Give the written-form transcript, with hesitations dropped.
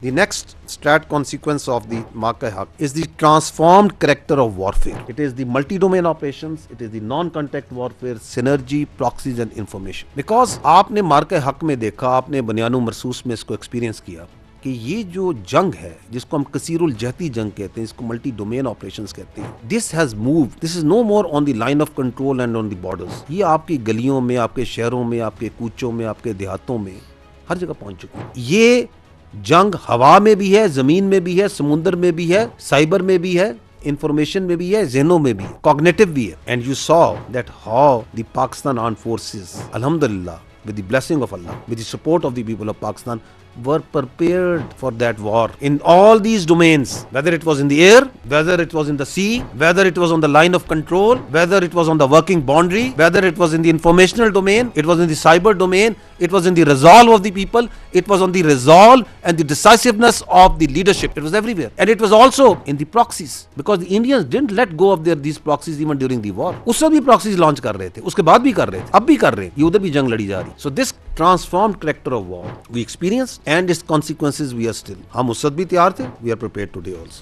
The next strat consequence of the Mark-e-Haq is the transformed character of warfare. It is the multi-domain operations, it is the non-contact warfare, synergy, proxies and information. Because आपने Mark-e-Haq में देखा, आपने बनियानो मरसूस में इसको experience किया कि ये जो जंग है जिसको हम कसीरुल जहती जंग कहते हैं, इसको मल्टी डोमेन ऑपरेशंस कहते हैं, this has moved, this is no more on the line of control and on the borders. ये आपकी गलियों में, आपके शहरों में, आपके कूचों में, आपके देहातों में हर जगह पहुंच चुकी है. ये जंग हवा में भी है, जमीन में भी है, समुद्र में भी है, साइबर में भी है, इंफॉर्मेशन में भी है, जहनों में भी है, कॉग्निटिव भी है. And you saw that how the Pakistan armed forces, अल्हम्दुलिल्लाह, with the blessing of Allah, with the support of the people of Pakistan, were prepared for that war in all these domains, whether it was in the air, whether it was in the sea, whether it was on the line of control, whether it was on the working boundary, whether it was in the informational domain, it was in the cyber domain, it was in the resolve of the people, it was on the resolve and the decisiveness of the leadership. It was everywhere, and it was also in the proxies, because the Indians didn't let go of these proxies even during the war. उस समय भी proxies launch कर रहे थे, उसके बाद भी कर रहे थे, अब भी कर रहे हैं, ये उधर भी जंग लड़ी जा रही. So this transformed character of war we experienced, and its consequences we are still. हम उस वक्त भी तैयार थे, we are prepared today also.